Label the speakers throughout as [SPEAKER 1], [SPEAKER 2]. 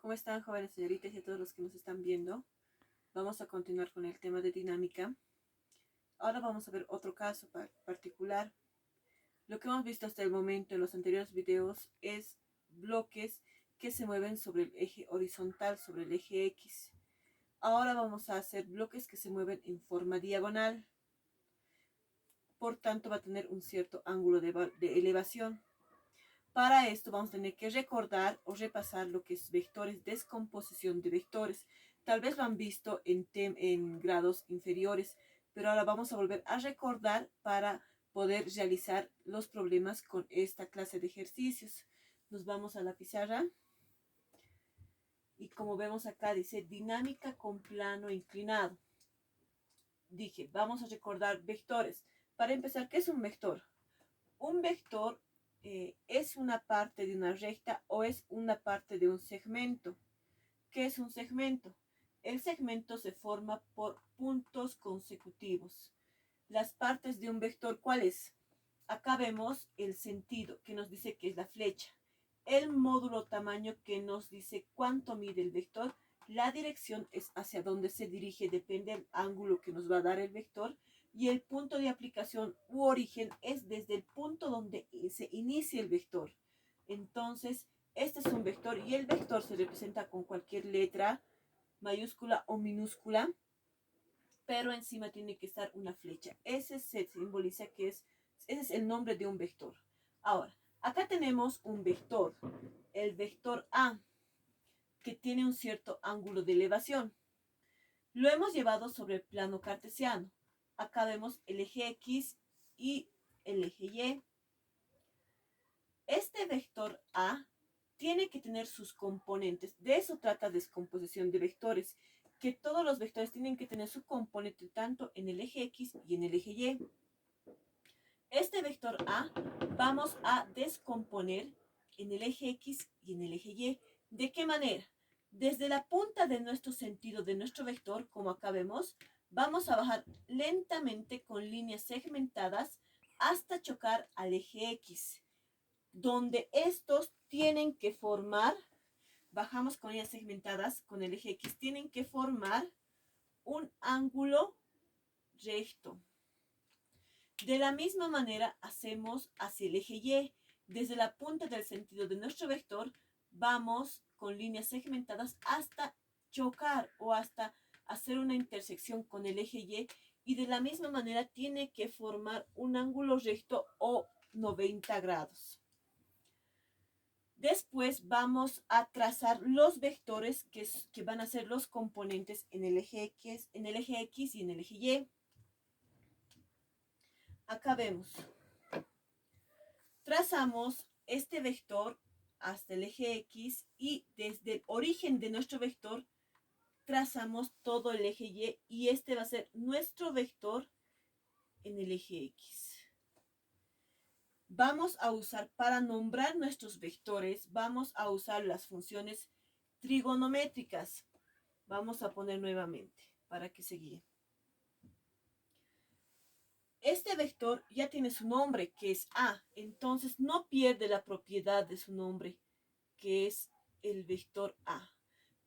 [SPEAKER 1] ¿Cómo están, jóvenes señoritas y a todos los que nos están viendo? Vamos a continuar con el tema de dinámica. Ahora vamos a ver otro caso particular. Lo que hemos visto hasta el momento en los anteriores videos es bloques que se mueven sobre el eje horizontal, sobre el eje X. Ahora vamos a hacer bloques que se mueven en forma diagonal. Por tanto, va a tener un cierto ángulo de elevación. Para esto vamos a tener que recordar o repasar lo que es vectores, descomposición de vectores. Tal vez lo han visto en grados inferiores, pero ahora vamos a volver a recordar para poder realizar los problemas con esta clase de ejercicios. Nos vamos a la pizarra y como vemos acá dice dinámica con plano inclinado. Dije, vamos a recordar vectores. Para empezar, ¿qué es un vector? Un vector es una parte de una recta o es una parte de un segmento. ¿Qué es un segmento? El segmento se forma por puntos consecutivos. Las partes de un vector, ¿cuál es? Acá vemos el sentido, que nos dice que es la flecha. El módulo tamaño, que nos dice cuánto mide el vector. La dirección es hacia dónde se dirige, depende del ángulo que nos va a dar el vector. Y el punto de aplicación u origen es desde el punto donde se inicia el vector. Entonces, este es un vector y el vector se representa con cualquier letra, mayúscula o minúscula, pero encima tiene que estar una flecha. Ese se simboliza que ese es el nombre de un vector. Ahora, acá tenemos un vector, el vector A, que tiene un cierto ángulo de elevación. Lo hemos llevado sobre el plano cartesiano. Acá vemos el eje X y el eje Y. Este vector A tiene que tener sus componentes. De eso trata descomposición de vectores, que todos los vectores tienen que tener su componente tanto en el eje X y en el eje Y. Este vector A vamos a descomponer en el eje X y en el eje Y. ¿De qué manera? Desde la punta de nuestro sentido de nuestro vector, como acá vemos, vamos a bajar lentamente con líneas segmentadas hasta chocar al eje X, donde estos tienen que formar, bajamos con líneas segmentadas con el eje X, tienen que formar un ángulo recto. De la misma manera hacemos hacia el eje Y. Desde la punta del sentido de nuestro vector vamos con líneas segmentadas hasta chocar o hasta hacer una intersección con el eje y de la misma manera tiene que formar un ángulo recto o 90 grados. Después vamos a trazar los vectores que van a ser los componentes en el eje X y en el eje Y. Acá vemos. Trazamos este vector hasta el eje X y desde el origen de nuestro vector trazamos todo el eje Y y este va a ser nuestro vector en el eje X. Vamos a usar, para nombrar nuestros vectores, vamos a usar las funciones trigonométricas. Vamos a poner nuevamente para que se guíe. Este vector ya tiene su nombre, que es A, entonces no pierde la propiedad de su nombre, que es el vector A.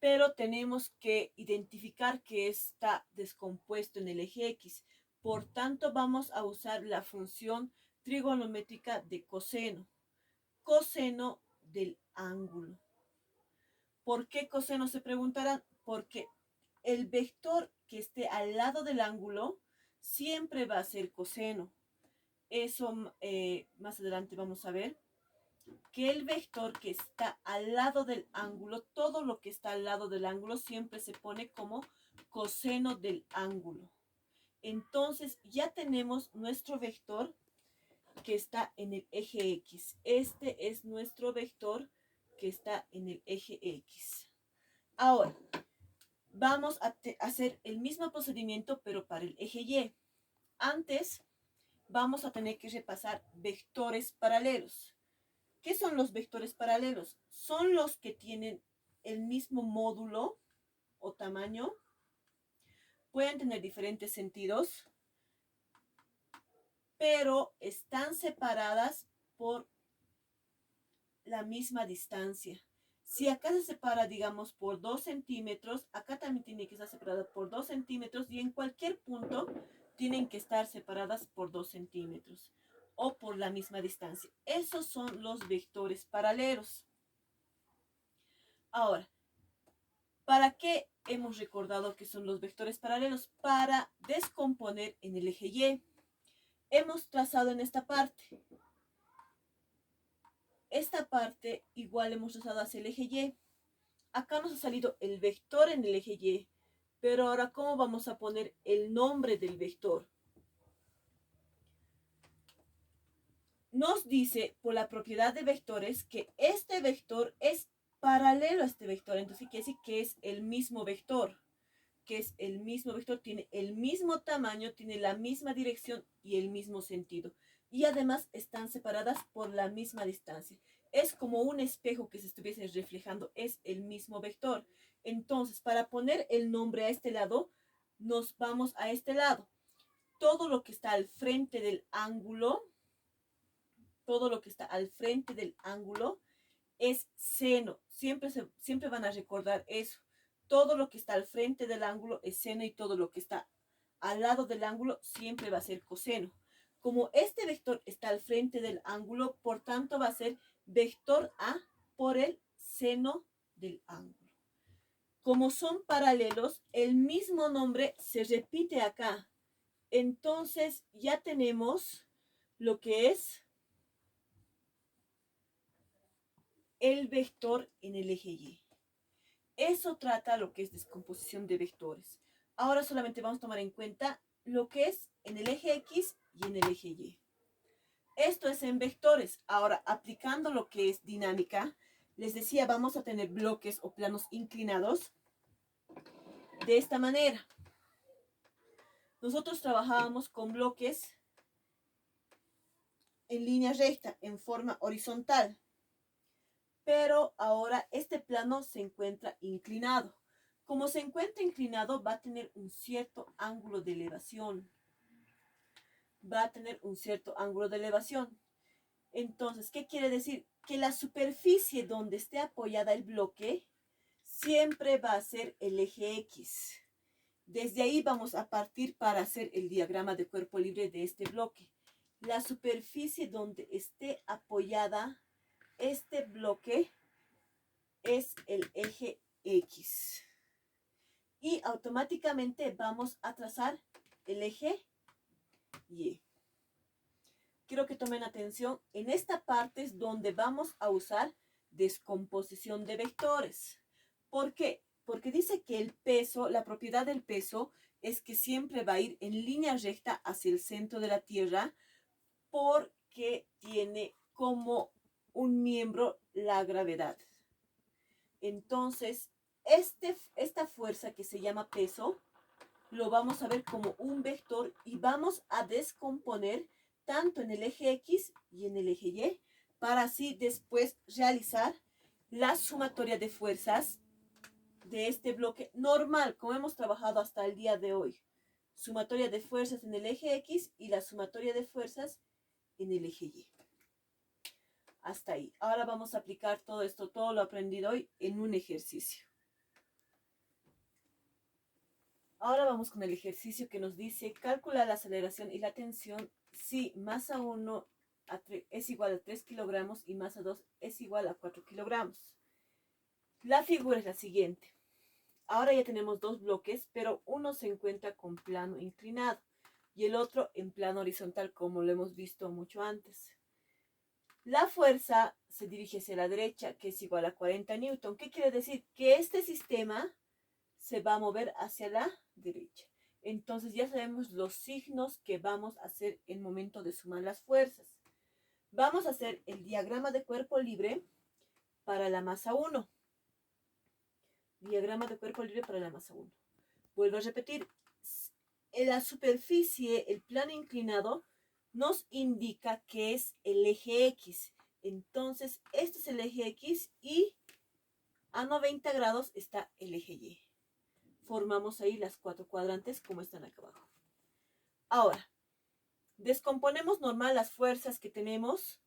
[SPEAKER 1] Pero tenemos que identificar que está descompuesto en el eje X. Por tanto, vamos a usar la función trigonométrica de coseno. Coseno del ángulo. ¿Por qué coseno? Se preguntarán. Porque el vector que esté al lado del ángulo siempre va a ser coseno. Eso más adelante vamos a ver. Que el vector que está al lado del ángulo, todo lo que está al lado del ángulo siempre se pone como coseno del ángulo. Entonces ya tenemos nuestro vector que está en el eje X. Este es nuestro vector que está en el eje X. Ahora, vamos a hacer el mismo procedimiento, pero para el eje Y. Antes, vamos a tener que repasar vectores paralelos. ¿Qué son los vectores paralelos? Son los que tienen el mismo módulo o tamaño. Pueden tener diferentes sentidos, pero están separadas por la misma distancia. Si acá se separa, digamos, por 2 centímetros, acá también tiene que estar separada por 2 centímetros y en cualquier punto tienen que estar separadas por 2 centímetros o por la misma distancia. Esos son los vectores paralelos. Ahora, ¿para qué hemos recordado que son los vectores paralelos? Para descomponer en el eje Y. Hemos trazado en esta parte. Esta parte igual hemos trazado hacia el eje Y. Acá nos ha salido el vector en el eje Y. Pero ahora, ¿cómo vamos a poner el nombre del vector? Nos dice por la propiedad de vectores que este vector es paralelo a este vector. Entonces quiere decir que es el mismo vector. Que es el mismo vector, tiene el mismo tamaño, tiene la misma dirección y el mismo sentido. Y además están separadas por la misma distancia. Es como un espejo que se estuviese reflejando, es el mismo vector. Entonces, para poner el nombre a este lado, nos vamos a este lado. Todo lo que está al frente del ángulo, todo lo que está al frente del ángulo es seno. Siempre van a recordar eso. Todo lo que está al frente del ángulo es seno y todo lo que está al lado del ángulo siempre va a ser coseno. Como este vector está al frente del ángulo, por tanto va a ser vector A por el seno del ángulo. Como son paralelos, el mismo nombre se repite acá. Entonces ya tenemos lo que es el vector en el eje Y. Eso trata lo que es descomposición de vectores. Ahora solamente vamos a tomar en cuenta lo que es en el eje X y en el eje Y. Esto es en vectores. Ahora, aplicando lo que es dinámica, les decía, vamos a tener bloques o planos inclinados de esta manera. Nosotros trabajábamos con bloques en línea recta, en forma horizontal. Pero ahora este plano se encuentra inclinado. Como se encuentra inclinado, va a tener un cierto ángulo de elevación. Va a tener un cierto ángulo de elevación. Entonces, ¿qué quiere decir? Que la superficie donde esté apoyada el bloque siempre va a ser el eje X. Desde ahí vamos a partir para hacer el diagrama de cuerpo libre de este bloque. La superficie donde esté apoyada este bloque es el eje X. Y automáticamente vamos a trazar el eje Y. Quiero que tomen atención, en esta parte es donde vamos a usar descomposición de vectores. ¿Por qué? Porque dice que el peso, la propiedad del peso es que siempre va a ir en línea recta hacia el centro de la Tierra porque tiene como un miembro la gravedad. Entonces, esta fuerza que se llama peso, lo vamos a ver como un vector y vamos a descomponer tanto en el eje X y en el eje Y, para así después realizar la sumatoria de fuerzas de este bloque normal, como hemos trabajado hasta el día de hoy. Sumatoria de fuerzas en el eje X y la sumatoria de fuerzas en el eje Y. Hasta ahí. Ahora vamos a aplicar todo esto, todo lo aprendido hoy en un ejercicio. Ahora vamos con el ejercicio que nos dice, calcula la aceleración y la tensión si masa 1 es igual a 3 kilogramos y masa 2 es igual a 4 kilogramos. La figura es la siguiente. Ahora ya tenemos dos bloques, pero uno se encuentra con plano inclinado y el otro en plano horizontal, como lo hemos visto mucho antes. La fuerza se dirige hacia la derecha, que es igual a 40 newton. ¿Qué quiere decir? Que este sistema se va a mover hacia la derecha. Entonces ya sabemos los signos que vamos a hacer en momento de sumar las fuerzas. Vamos a hacer el diagrama de cuerpo libre para la masa 1. Diagrama de cuerpo libre para la masa 1. Vuelvo a repetir. En la superficie, el plano inclinado nos indica que es el eje X. Entonces, este es el eje X y a 90 grados está el eje Y. Formamos ahí las cuatro cuadrantes como están acá abajo. Ahora, descomponemos normal las fuerzas que tenemos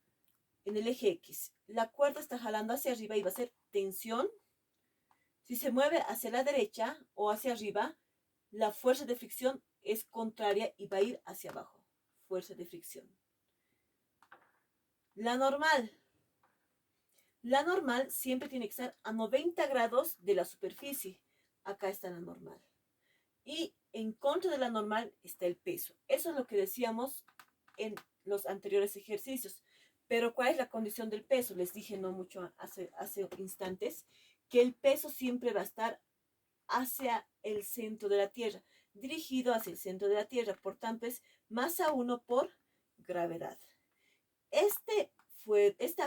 [SPEAKER 1] en el eje X. La cuerda está jalando hacia arriba y va a ser tensión. Si se mueve hacia la derecha o hacia arriba, la fuerza de fricción es contraria y va a ir hacia abajo. Fuerza de fricción. La normal. La normal siempre tiene que estar a 90 grados de la superficie. Acá está la normal. Y en contra de la normal está el peso. Eso es lo que decíamos en los anteriores ejercicios. Pero ¿cuál es la condición del peso? Les dije no mucho hace instantes que el peso siempre va a estar hacia el centro de la Tierra, dirigido hacia el centro de la Tierra. Por tanto, es masa 1 por gravedad. Esta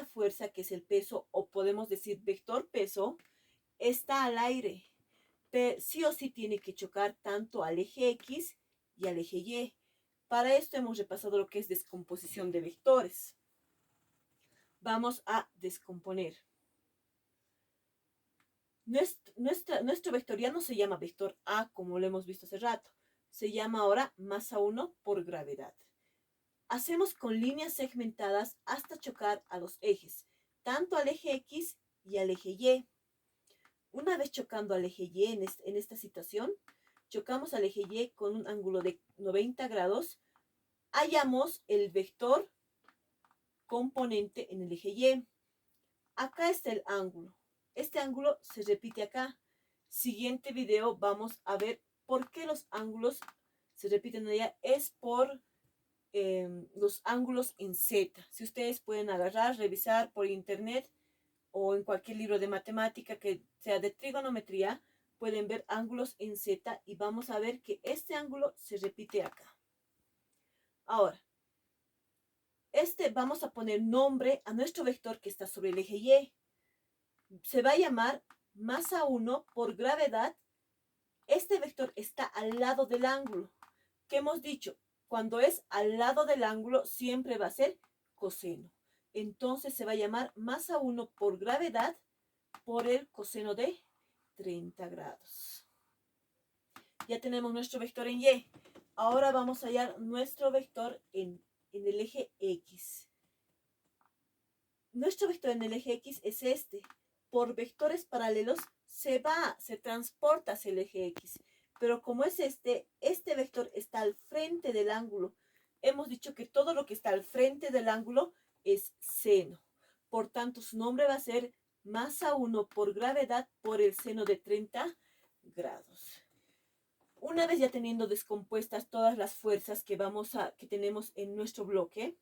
[SPEAKER 1] fuerza, que es el peso, o podemos decir vector peso, está al aire. Pero sí o sí tiene que chocar tanto al eje X y al eje Y. Para esto hemos repasado lo que es descomposición de vectores. Vamos a descomponer. Nuestro vector ya no se llama vector A como lo hemos visto hace rato. Se llama ahora masa 1 por gravedad. Hacemos con líneas segmentadas hasta chocar a los ejes, tanto al eje X y al eje Y. Una vez chocando al eje Y en esta situación, chocamos al eje Y con un ángulo de 90 grados, hallamos el vector componente en el eje Y. Acá está el ángulo. Este ángulo se repite acá. Siguiente video vamos a ver por qué los ángulos se repiten allá. Es por los ángulos en Z. Si ustedes pueden agarrar, revisar por internet o en cualquier libro de matemática que sea de trigonometría, pueden ver ángulos en Z y vamos a ver que este ángulo se repite acá. Ahora, vamos a poner nombre a nuestro vector que está sobre el eje Y. Se va a llamar masa 1 por gravedad. Este vector está al lado del ángulo. ¿Qué hemos dicho? Cuando es al lado del ángulo siempre va a ser coseno. Entonces se va a llamar masa 1 por gravedad por el coseno de 30 grados. Ya tenemos nuestro vector en Y. Ahora vamos a hallar nuestro vector en el eje X. Nuestro vector en el eje X es este. Por vectores paralelos se transporta hacia el eje X. Pero como es este vector está al frente del ángulo. Hemos dicho que todo lo que está al frente del ángulo es seno. Por tanto, su nombre va a ser masa 1 por gravedad por el seno de 30 grados. Una vez ya teniendo descompuestas todas las fuerzas que tenemos en nuestro bloque,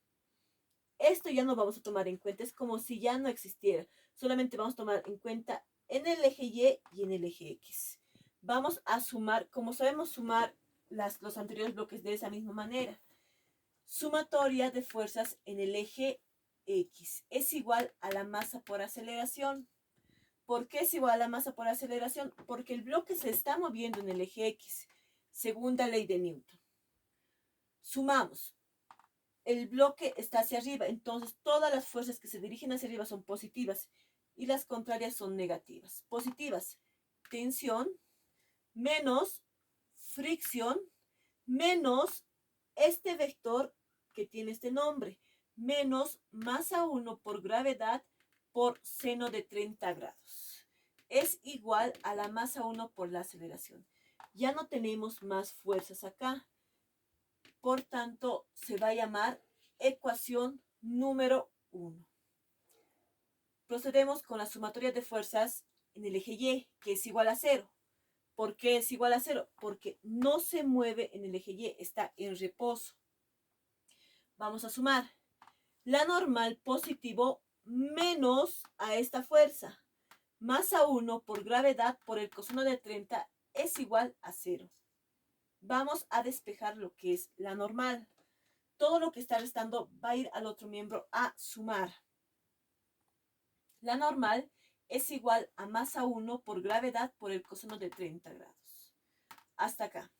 [SPEAKER 1] esto ya no vamos a tomar en cuenta, es como si ya no existiera. Solamente vamos a tomar en cuenta en el eje Y y en el eje X. Vamos a sumar, como sabemos sumar los anteriores bloques de esa misma manera. Sumatoria de fuerzas en el eje X es igual a la masa por aceleración. ¿Por qué es igual a la masa por aceleración? Porque el bloque se está moviendo en el eje X, segunda ley de Newton. Sumamos. El bloque está hacia arriba, entonces todas las fuerzas que se dirigen hacia arriba son positivas y las contrarias son negativas. Positivas, tensión, menos fricción, menos este vector que tiene este nombre, menos masa 1 por gravedad por seno de 30 grados. Es igual a la masa 1 por la aceleración. Ya no tenemos más fuerzas acá. Por tanto, se va a llamar ecuación número 1. Procedemos con la sumatoria de fuerzas en el eje Y, que es igual a 0. ¿Por qué es igual a 0? Porque no se mueve en el eje Y, está en reposo. Vamos a sumar. La normal positivo menos a esta fuerza. Masa 1 por gravedad por el coseno de 30 es igual a 0. Vamos a despejar lo que es la normal. Todo lo que está restando va a ir al otro miembro a sumar. La normal es igual a masa 1 por gravedad por el coseno de 30 grados. Hasta acá.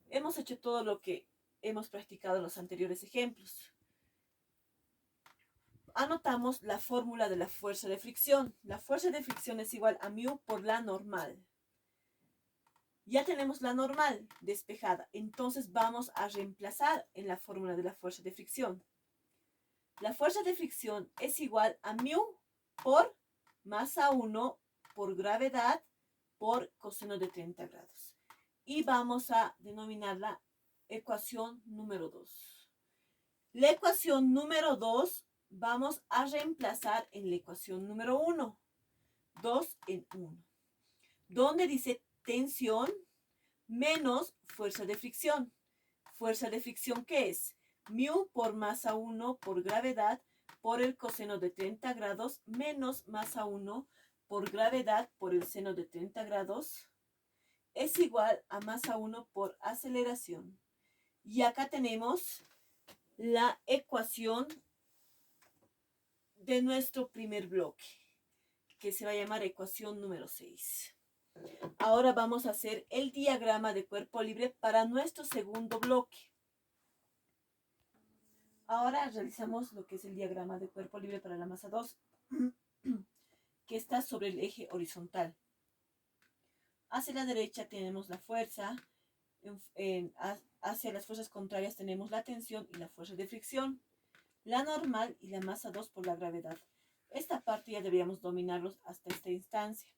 [SPEAKER 1] Hemos hecho todo lo que hemos practicado en los anteriores ejemplos. Anotamos la fórmula de la fuerza de fricción. La fuerza de fricción es igual a μ por la normal. Ya tenemos la normal despejada, entonces vamos a reemplazar en la fórmula de la fuerza de fricción. la fuerza de fricción es igual a mu por masa 1 por gravedad por coseno de 30 grados. Y vamos a denominarla ecuación número 2. La ecuación número 2 vamos a reemplazar en la ecuación número 1. 2 en 1. Donde dice tensión menos fuerza de fricción. Fuerza de fricción, ¿qué es? Mu por masa 1 por gravedad por el coseno de 30 grados menos masa 1 por gravedad por el seno de 30 grados es igual a masa 1 por aceleración. Y acá tenemos la ecuación de nuestro primer bloque, que se va a llamar ecuación número 6. Ahora vamos a hacer el diagrama de cuerpo libre para nuestro segundo bloque. Ahora realizamos lo que es el diagrama de cuerpo libre para la masa 2, que está sobre el eje horizontal. Hacia la derecha tenemos la fuerza, hacia las fuerzas contrarias tenemos la tensión y la fuerza de fricción, la normal y la masa 2 por la gravedad. Esta parte ya deberíamos dominarlos hasta esta instancia.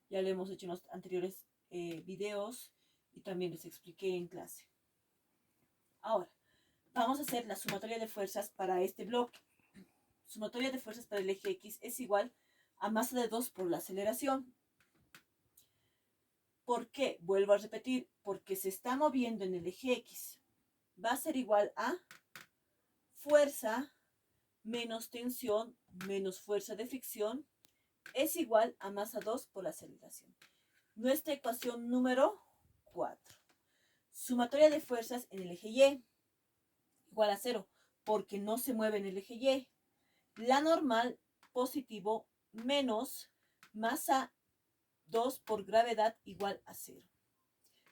[SPEAKER 1] Ya lo hemos hecho en los anteriores videos y también les expliqué en clase. Ahora, vamos a hacer la sumatoria de fuerzas para este bloque. Sumatoria de fuerzas para el eje X es igual a masa de 2 por la aceleración. ¿Por qué? Vuelvo a repetir, porque se está moviendo en el eje X. Va a ser igual a fuerza menos tensión menos fuerza de fricción es igual a masa 2 por aceleración. Nuestra ecuación número 4. Sumatoria de fuerzas en el eje Y igual a 0, porque no se mueve en el eje Y. La normal positivo menos masa 2 por gravedad igual a 0.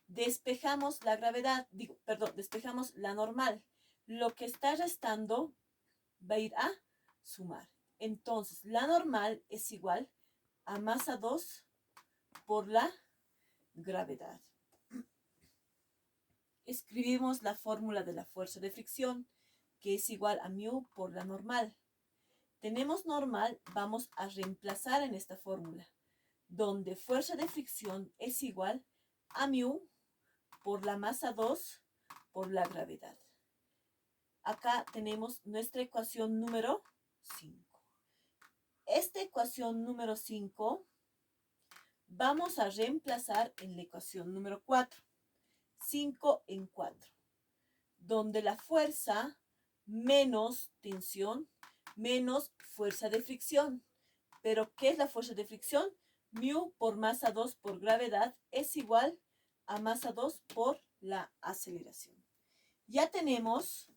[SPEAKER 1] Despejamos la gravedad, despejamos la normal. Lo que está restando va a ir a sumar. Entonces, la normal es igual a masa 2 por la gravedad. Escribimos la fórmula de la fuerza de fricción, que es igual a mu por la normal. Tenemos normal, vamos a reemplazar en esta fórmula, donde fuerza de fricción es igual a mu por la masa 2 por la gravedad. Acá tenemos nuestra ecuación número 5. Esta ecuación número 5 vamos a reemplazar en la ecuación número 4. 5 en 4, donde la fuerza menos tensión menos fuerza de fricción. ¿Pero qué es la fuerza de fricción? Mu por masa 2 por gravedad es igual a masa 2 por la aceleración. Ya tenemos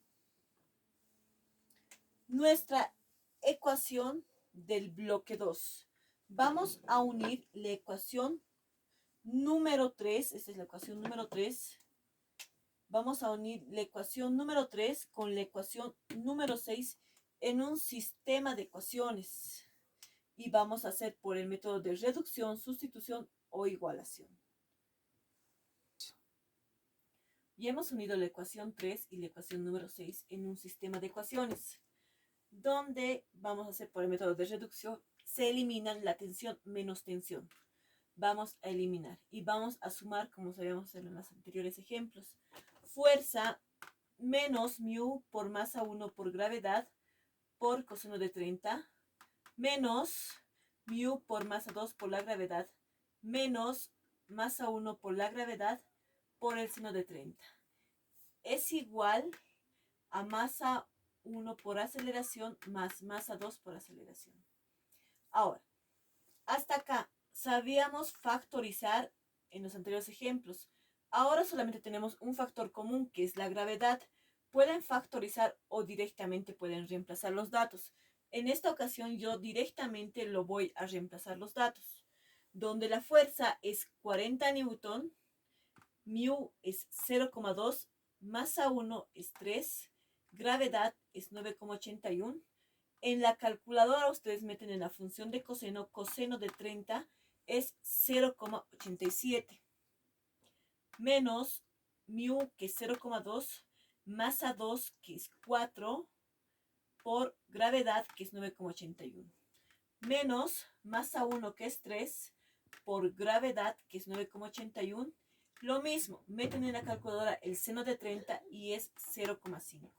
[SPEAKER 1] nuestra ecuación del bloque 2. Vamos a unir la ecuación número 3, esta es la ecuación número 3. Vamos a unir la ecuación número 3 con la ecuación número 6 en un sistema de ecuaciones. Y vamos a hacer por el método de reducción, sustitución o igualación. Y hemos unido la ecuación 3 y la ecuación número 6 en un sistema de ecuaciones, donde vamos a hacer por el método de reducción, se eliminan la tensión menos tensión. Vamos a eliminar y vamos a sumar como sabíamos hacer en los anteriores ejemplos. Fuerza menos mu por masa 1 por gravedad por coseno de 30 menos mu por masa 2 por la gravedad menos masa 1 por la gravedad por el seno de 30. Es igual a masa 1 por aceleración más masa 2 por aceleración. Ahora, hasta acá sabíamos factorizar en los anteriores ejemplos. Ahora solamente tenemos un factor común que es la gravedad. Pueden factorizar o directamente pueden reemplazar los datos. En esta ocasión yo directamente lo voy a reemplazar los datos. Donde la fuerza es 40 newton, mu es 0,2, masa 1 es 3, gravedad es 9,81. En la calculadora ustedes meten en la función de coseno, coseno de 30 es 0,87. Menos mu, que es 0,2, masa 2, que es 4, por gravedad, que es 9,81. Menos masa 1, que es 3, por gravedad, que es 9,81. Lo mismo, meten en la calculadora el seno de 30 y es 0,5.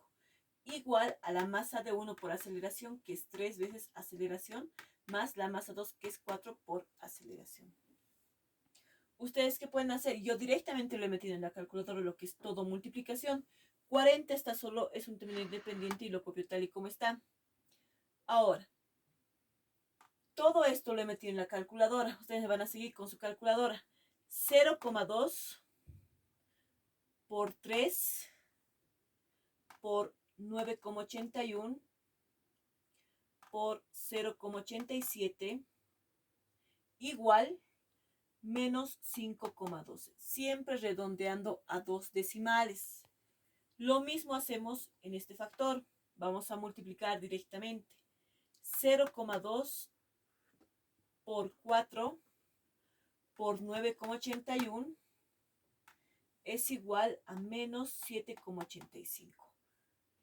[SPEAKER 1] Igual a la masa de 1 por aceleración, que es 3 veces aceleración, más la masa 2, que es 4 por aceleración. ¿Ustedes qué pueden hacer? Yo directamente lo he metido en la calculadora, lo que es todo multiplicación. 40 está solo, es un término independiente y lo copio tal y como está. Ahora, todo esto lo he metido en la calculadora. Ustedes van a seguir con su calculadora. 0,2 por 3 por 9,81 por 0,87 igual menos 5,12. Siempre redondeando a dos decimales. Lo mismo hacemos en este factor. Vamos a multiplicar directamente. 0,2 por 4 por 9,81 es igual a menos 7,85.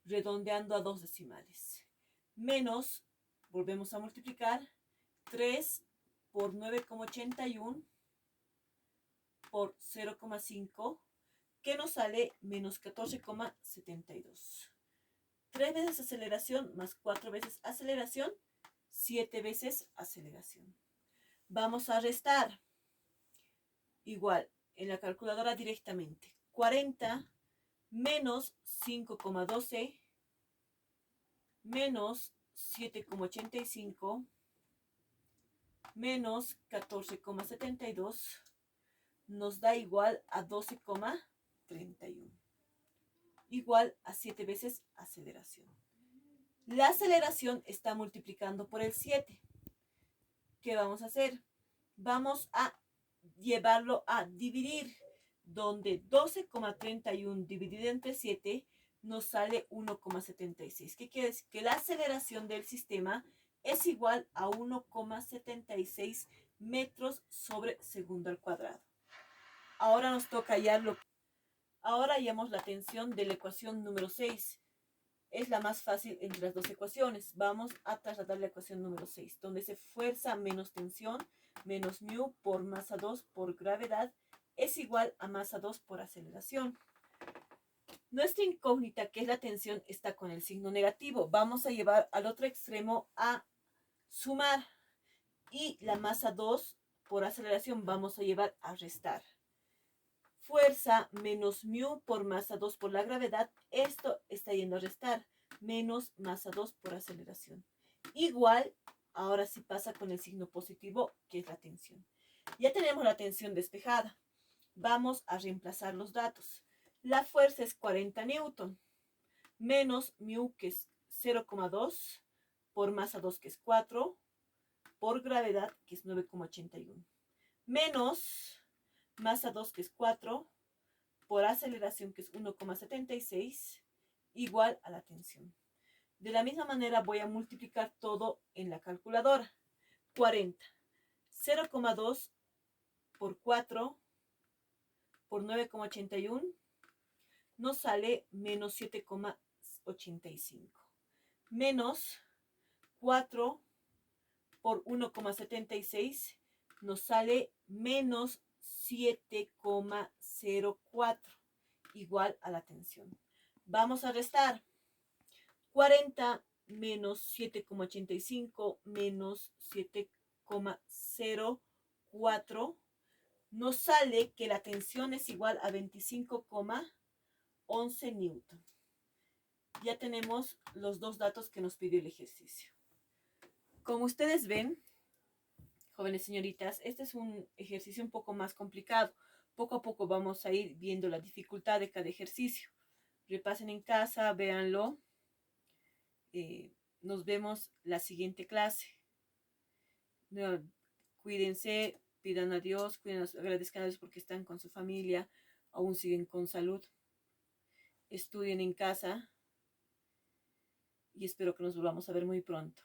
[SPEAKER 1] Redondeando a dos decimales. Menos, volvemos a multiplicar, 3 por 9,81 por 0,5, que nos sale menos 14,72. 3 veces aceleración más 4 veces aceleración, 7 veces aceleración. Vamos a restar. Igual, en la calculadora directamente. 40 menos 5,12 menos 7,85 menos 14,72 nos da igual a 12,31. Igual a 7 veces aceleración. La aceleración está multiplicando por el 7. ¿Qué vamos a hacer? Vamos a llevarlo a dividir, donde 12,31 dividido entre 7 nos sale 1,76. ¿Qué quiere decir? Que la aceleración del sistema es igual a 1,76 metros sobre segundo al cuadrado. Ahora nos toca hallarlo. Ahora hallamos la tensión de la ecuación número 6. Es la más fácil entre las dos ecuaciones. Vamos a trasladar la ecuación número 6, donde se fuerza menos tensión menos mu por masa 2 por gravedad es igual a masa 2 por aceleración. Nuestra incógnita, que es la tensión, está con el signo negativo. Vamos a llevar al otro extremo a sumar. Y la masa 2 por aceleración vamos a llevar a restar. Fuerza menos mu por masa 2 por la gravedad. Esto está yendo a restar. Menos masa 2 por aceleración. Igual, ahora sí pasa con el signo positivo, que es la tensión. Ya tenemos la tensión despejada. Vamos a reemplazar los datos. La fuerza es 40 newton. Menos mu, que es 0,2, por masa 2, que es 4, por gravedad, que es 9,81. Menos masa 2, que es 4, por aceleración, que es 1,76, igual a la tensión. De la misma manera voy a multiplicar todo en la calculadora. 40. 0,2 por 4 por 9,81 nos sale menos 7,85. Menos 4 por 1,76 nos sale menos 7,04, igual a la tensión. Vamos a restar. 40 menos 7,85 menos 7,04 nos sale que la tensión es igual a 25,11 newton. Ya tenemos los dos datos que nos pidió el ejercicio. Como ustedes ven, jóvenes señoritas, este es un ejercicio un poco más complicado. Poco a poco vamos a ir viendo la dificultad de cada ejercicio. Repasen en casa, véanlo. Nos vemos la siguiente clase. Cuídense, pidan a Dios, agradezcan a Dios porque están con su familia, aún siguen con salud. Estudien en casa y espero que nos volvamos a ver muy pronto.